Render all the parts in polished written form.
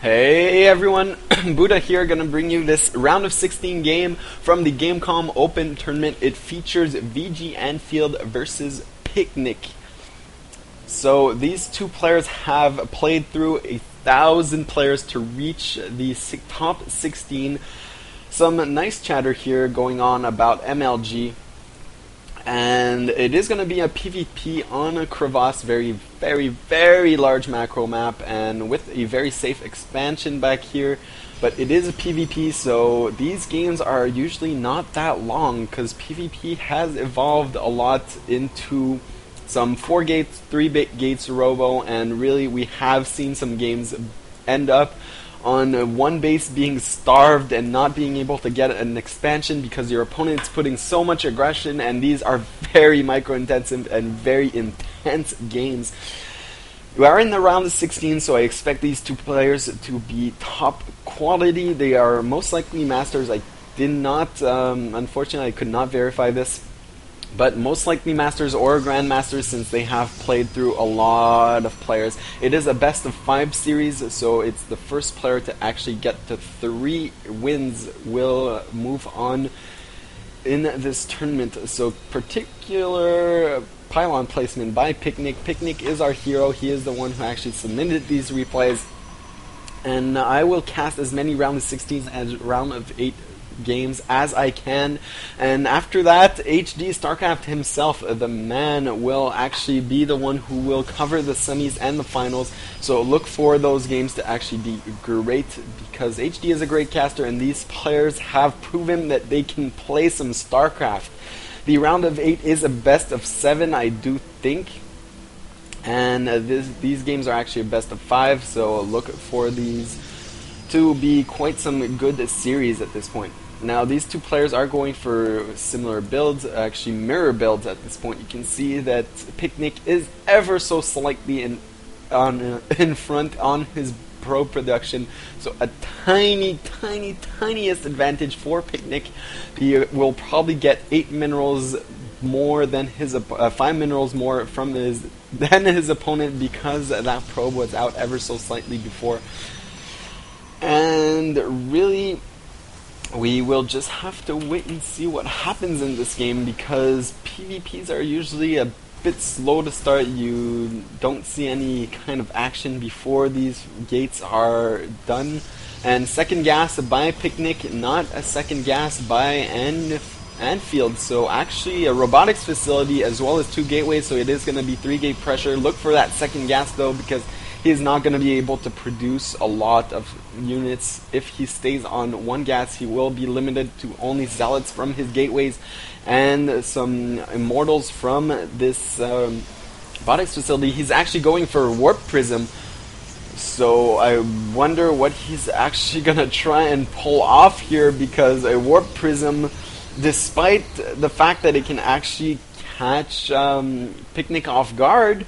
Hey everyone, Buddha here, gonna bring you this round of 16 game from the Gamecom Open tournament. It features vgAnfield versus Picnic. So these two players have played through 1,000 players to reach the top 16. Some nice chatter here going on about MLG. And it is going to be a PvP on a crevasse, very large macro map, and with a very safe expansion back here. But it is a PvP, so these games are usually not that long, because PvP has evolved a lot into some 4 gates, 3 gates robo, and really we have seen some games end up on one base being starved and not being able to get an expansion because your opponent's putting so much aggression, and these are very micro-intensive and very intense games. We are in the round of 16, so I expect these two players to be top quality. They are most likely masters. I did not, unfortunately, I could not verify this, but most likely masters or grandmasters, since they have played through a lot of players. It is a best of 5 series, so it's the first player to actually get to 3 wins will move on in this tournament. So particular pylon placement by Picnic. Picnic is our hero. He is the one who actually submitted these replays, and I will cast as many round of 16s as round of 8 games as I can, and after that HD StarCraft himself, the man, will actually be the one who will cover the semis and the finals. So look for those games to actually be great, because HD is a great caster and these players have proven that they can play some StarCraft. The round of 8 is a best of 7, I do think, and these games are actually a best of 5, so look for these to be quite some good series at this point. Now these two players are going for similar builds, actually mirror builds at this point. You can see that Picnic is ever so slightly in front on his pro production, so a tiniest advantage for Picnic. He will probably get 8 minerals more than his 5 minerals more than his opponent, because that probe was out ever so slightly before. And really, we will just have to wait and see what happens in this game, because PvPs are usually a bit slow to start. You don't see any kind of action before these gates are done. And second gas by Picnic, not a second gas by Anfield. So actually a robotics facility as well as 2 gateways, so it is going to be 3 gate pressure. Look for that second gas though, because he is not going to be able to produce a lot of units. If he stays on 1 gas, he will be limited to only zealots from his gateways and some immortals from this robotics facility. He's actually going for warp prism, so I wonder what he's actually going to try and pull off here, because a warp prism, despite the fact that it can actually catch Picnic off guard,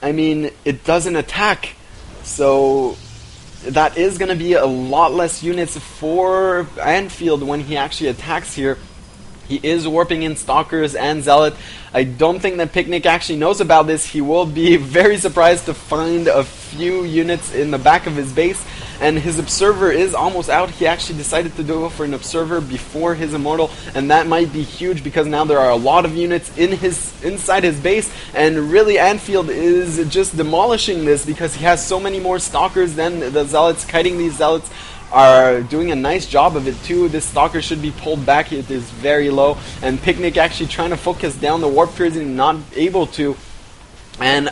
I mean, it doesn't attack, so that is going to be a lot less units for Anfield when he actually attacks here. He is warping in Stalkers and Zealot. I don't think that Picnic actually knows about this. He will be very surprised to find a few units in the back of his base, and his Observer is almost out. He actually decided to go for an Observer before his Immortal, and that might be huge, because now there are a lot of units inside his base, and really Anfield is just demolishing this, because he has so many more Stalkers than the Zealots. Kiting these Zealots are doing a nice job of it too. This Stalker should be pulled back. It is very low, and Picnic actually trying to focus down the warp prison, not able to, and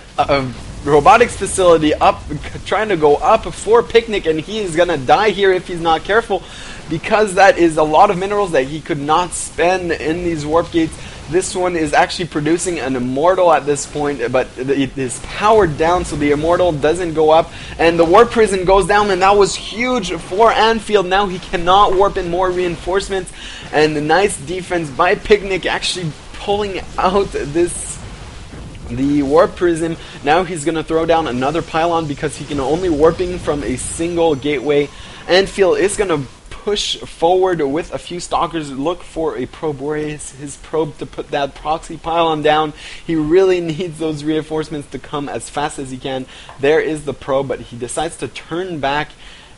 robotics facility up, trying to go up for Picnic, and he is gonna die here if he's not careful, because that is a lot of minerals that he could not spend in these warp gates. This one is actually producing an Immortal at this point, but it is powered down, so the Immortal doesn't go up, and the warp prison goes down, and that was huge for Anfield. Now he cannot warp in more reinforcements, and the nice defense by Picnic actually pulling out the warp prism. Now he's going to throw down another pylon, because he can only warping from a single gateway. Anfield is going to push forward with a few Stalkers. Look for a probe, his probe, to put that proxy pylon down. He really needs those reinforcements to come as fast as he can. There is the probe, but he decides to turn back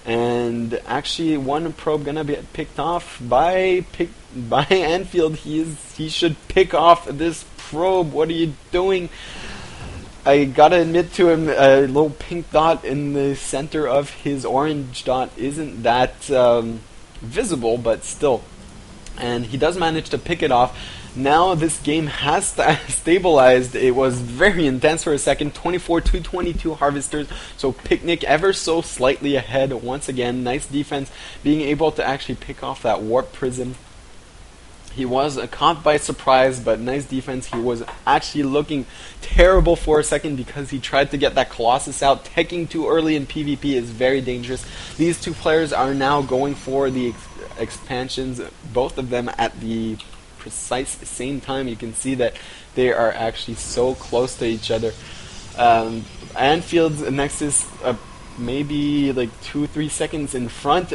And actually, one probe gonna be picked off by /Anfield. He should pick off this probe. What are you doing? I gotta admit to him, a little pink dot in the center of his orange dot isn't that visible, but still. And he does manage to pick it off. Now this game has stabilized. It was very intense for a second. 24-22 Harvesters. So Picnic ever so slightly ahead. Once again, nice defense. Being able to actually pick off that Warp Prism. He was caught by surprise, but nice defense. He was actually looking terrible for a second because he tried to get that Colossus out. Teching too early in PvP is very dangerous. These two players are now going for the expansions, both of them at the precise same time. You can see that they are actually so close to each other. Anfield's Nexus maybe like 2-3 seconds in front.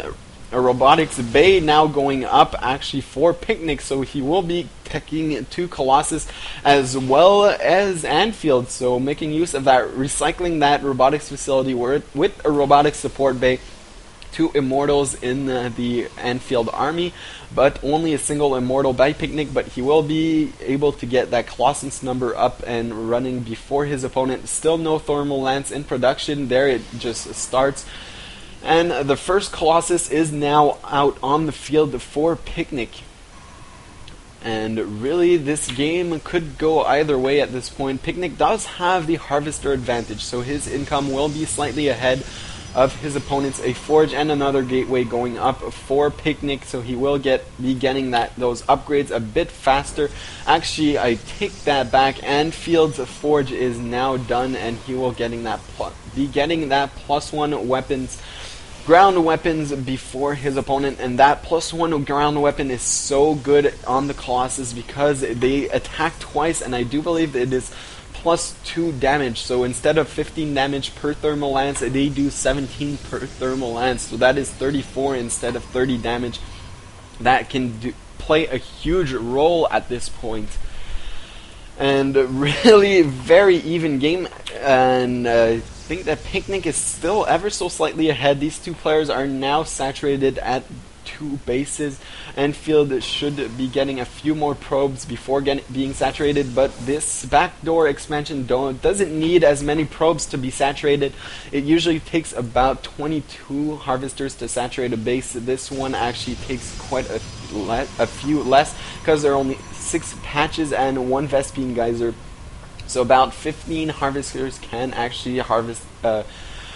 A Robotics Bay now going up actually for Picnic, so he will be taking two Colossus as well as Anfield, so making use of that, recycling that Robotics facility with a Robotics Support Bay. Two Immortals in the Anfield army, but only a single Immortal by Picnic, but he will be able to get that Colossus number up and running before his opponent. Still no Thermal Lance in production. There it just starts. And the first Colossus is now out on the field for Picnic. And really, this game could go either way at this point. Picnic does have the Harvester advantage, so his income will be slightly ahead of his opponents. A Forge and another Gateway going up for Picnic, so he will be getting those upgrades a bit faster. Actually, I take that back. Anfield's Forge is now done, and he will be getting that +1 weapons. Ground weapons before his opponent, and that +1 ground weapon is so good on the Colossus because they attack twice, and I do believe that it is +2 damage. So instead of 15 damage per Thermal Lance, they do 17 per Thermal Lance. So that is 34 instead of 30 damage. That can play a huge role at this point. And really very even game, and I think that Picnic is still ever so slightly ahead. These two players are now saturated at 2 bases. Anfield should be getting a few more probes before being saturated, but this backdoor expansion doesn't need as many probes to be saturated. It usually takes about 22 Harvesters to saturate a base. This one actually takes quite a few less because there are only 6 patches and 1 Vespine Geyser. So about 15 Harvesters can actually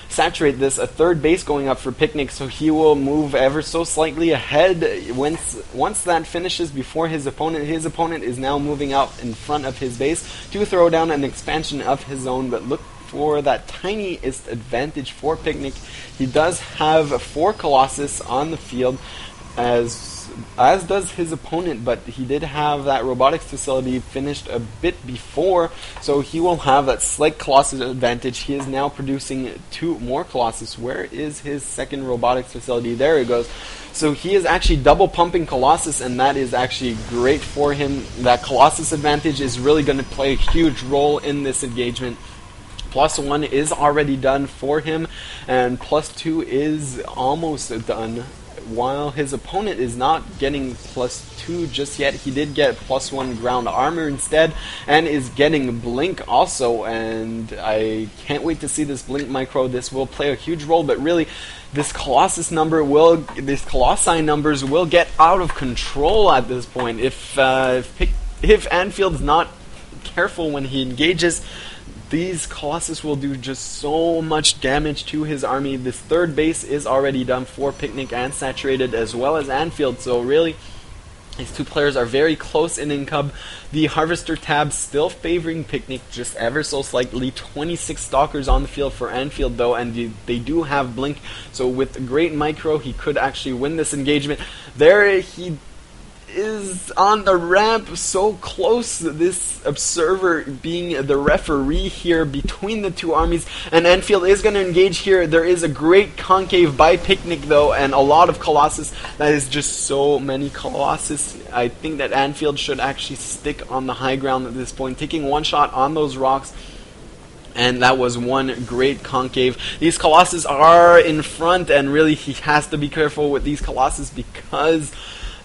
saturate this. A third base going up for Picnic, so he will move ever so slightly ahead. Once that finishes before his opponent is now moving out in front of his base to throw down an expansion of his own, but look for that tiniest advantage for Picnic. He does have 4 Colossus on the field, as does his opponent, but he did have that Robotics facility finished a bit before, so he will have that slight Colossus advantage. He is now producing 2 more Colossus. Where is his second Robotics facility? There it goes. So he is actually double pumping Colossus, and that is actually great for him. That Colossus advantage is really going to play a huge role in this engagement. +1 is already done for him, and +2 is almost done. While his opponent is not getting +2 just yet, he did get +1 ground armor instead, and is getting Blink also, and I can't wait to see this Blink micro. This will play a huge role, but really, this Colossi numbers will get out of control at this point. If Anfield's not careful when he engages, these Colossus will do just so much damage to his army. This third base is already done for Picnic and saturated, as well as Anfield, so really these two players are very close in income. The Harvester tab still favoring Picnic just ever so slightly. 26 Stalkers on the field for Anfield though, and they do have Blink, so with a great micro he could actually win this engagement. There he is on the ramp, so close, this observer being the referee here between the two armies, and Anfield is going to engage here. There is a great concave by Picnic though, and a lot of Colossus. That is just so many Colossus. I think that Anfield should actually stick on the high ground at this point, taking one shot on those rocks. And that was one great concave. These Colossus are in front, and really he has to be careful with these Colossus because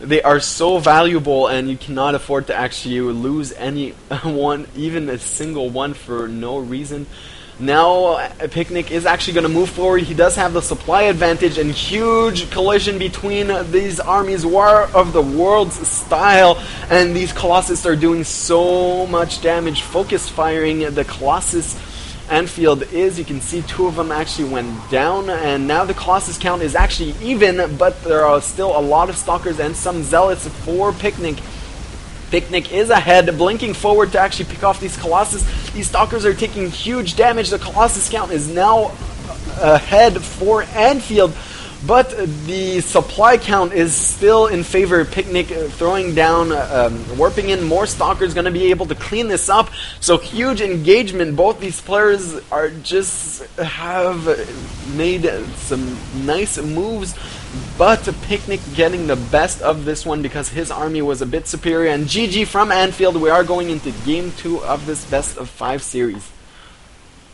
they are so valuable, and you cannot afford to actually lose any one, even a single one, for no reason. Now Picnic is actually going to move forward. He does have the supply advantage, and huge collision between these armies. War of the Worlds style, and these Colossus are doing so much damage. Focus firing the Colossus Anfield is, you can see two of them actually went down, and now the Colossus count is actually even, but there are still a lot of Stalkers and some Zealots for Picnic. Picnic is ahead, blinking forward to actually pick off these Colossus. These Stalkers are taking huge damage. The Colossus count is now ahead for Anfield, but the supply count is still in favor of Picnic, throwing down, warping in more Stalkers, going to be able to clean this up. So huge engagement. Both these players are just have made some nice moves, but Picnic getting the best of this one because his army was a bit superior. And GG from Anfield. We are going into Game 2 of this best of 5 series.